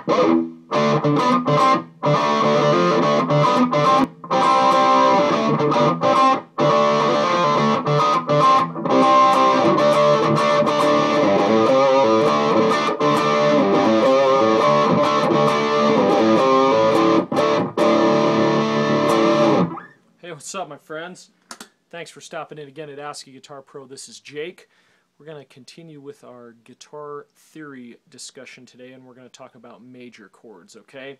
Hey, what's up, my friends? Thanks for stopping in again at Ask a Guitar Pro. This is Jake. We're going to continue with our guitar theory discussion today, and we're going to talk about major chords, okay?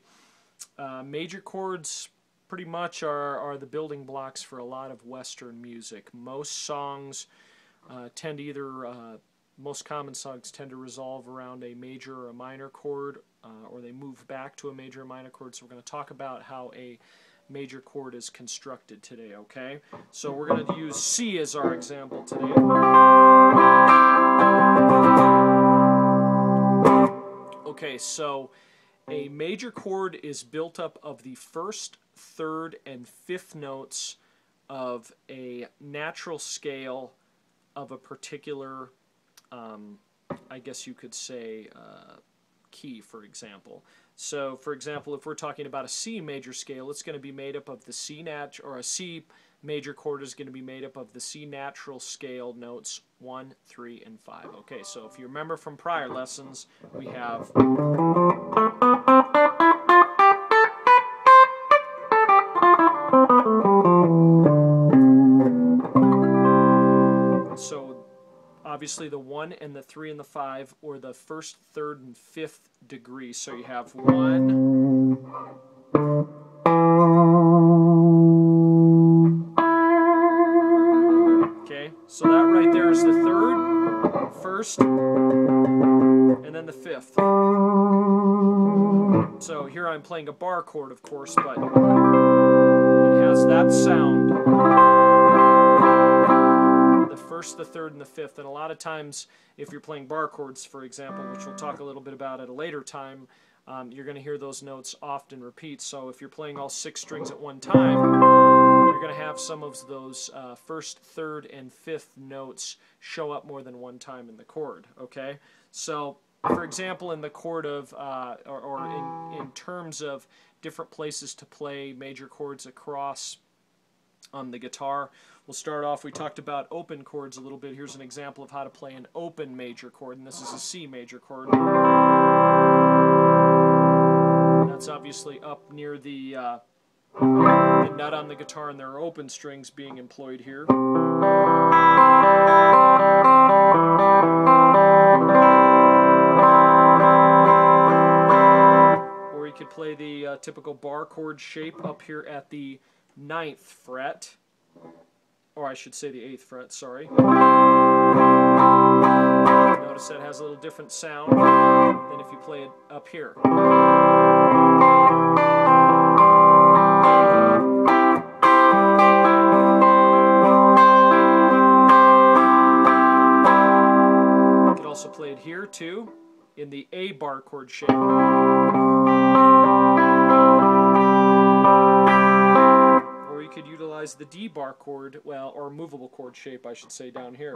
Major chords pretty much are the building blocks for a lot of Western music. Most songs tend to either, most common songs tend to resolve around a major or a minor chord, or they move back to a major or minor chord. So we're going to talk about how a major chord is constructed today, okay? So we're going to use C as our example today. Okay, so a major chord is built up of the first, third, and fifth notes of a natural scale of a particular, I guess you could say, key, for example. So, for example, if we're talking about a C major scale, it's going to be made up of the or a C major chord is going to be made up of the C natural scale notes 1, 3, and 5. Okay, so if you remember from prior lessons, we have so obviously the 1 and the 3 and the 5, or the first, third, and fifth degree. So you have 1, okay, so that right there is the third, first, and then the fifth. So here I'm playing a bar chord, of course, but it has that sound. First, the third, and the fifth. And a lot of times, if you're playing bar chords, for example, which we'll talk a little bit about at a later time, you're going to hear those notes often repeat. So if you're playing all 6 strings at one time, you're going to have some of those first, third, and fifth notes show up more than one time in the chord. Okay, so for example, in the chord of, in terms of different places to play major chords across on the guitar. We'll start off, we talked about open chords a little bit. Here's an example of how to play an open major chord, and this is a C major chord. That's obviously up near the nut on the guitar, and there are open strings being employed here. Or you could play the typical bar chord shape up here at the 9th fret, or I should say the 8th fret, sorry. Notice that has a little different sound than if you play it up here. You could also play it here too, in the A bar chord shape. Could utilize the D bar chord, well, or movable chord shape, I should say, down here.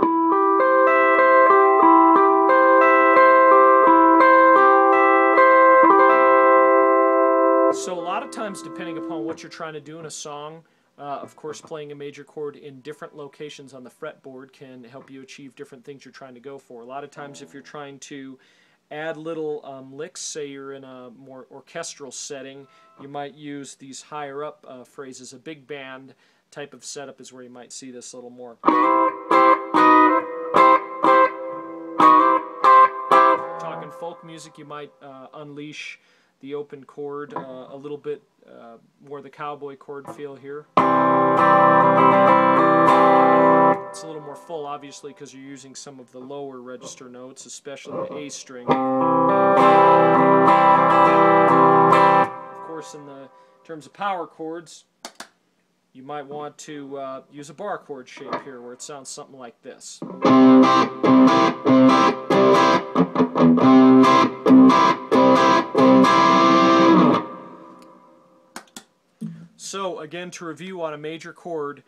So a lot of times, depending upon what you're trying to do in a song, of course, playing a major chord in different locations on the fretboard can help you achieve different things you're trying to go for. A lot of times, if you're trying to add little licks, say you're in a more orchestral setting, you might use these higher up phrases. A big band type of setup is where you might see this a little more. Talking folk music, you might unleash the open chord a little bit more the cowboy chord feel here. It's a little more full, obviously, because you're using some of the lower register notes, especially the A string. Of course, in terms of power chords, you might want to use a bar chord shape here, where it sounds something like this. So, again, to review on a major chord,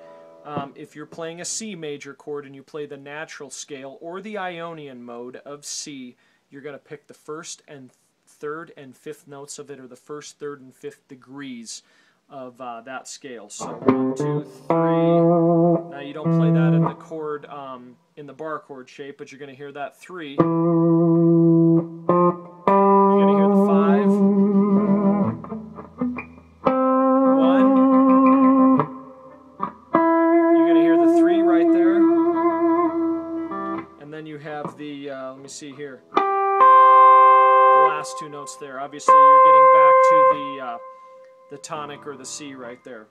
if you're playing a C major chord and you play the natural scale or the Ionian mode of C, you're going to pick the first and third and fifth notes of it are the first, third, and fifth degrees of that scale. So 1, 2, 3. Now you don't play that in the chord, in the bar chord shape, but you're going to hear that 3. You're going to hear the 5. 1. You're going to hear the 3 right there. And then you have the, let me see here, the last two notes there. Obviously you're getting back to the tonic or the C right there.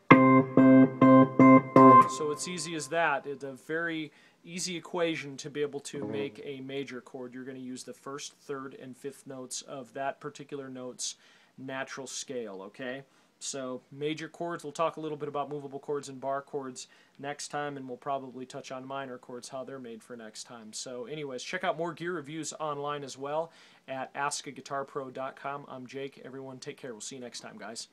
So it's easy as that. It's a very easy equation to be able to make a major chord. You're going to use the first, third, and fifth notes of that particular note's natural scale, okay? So major chords, we'll talk a little bit about movable chords and bar chords next time, and we'll probably touch on minor chords, how they're made for next time. So anyways, check out more gear reviews online as well at askaguitarpro.com. I'm Jake. Everyone take care. We'll see you next time, guys.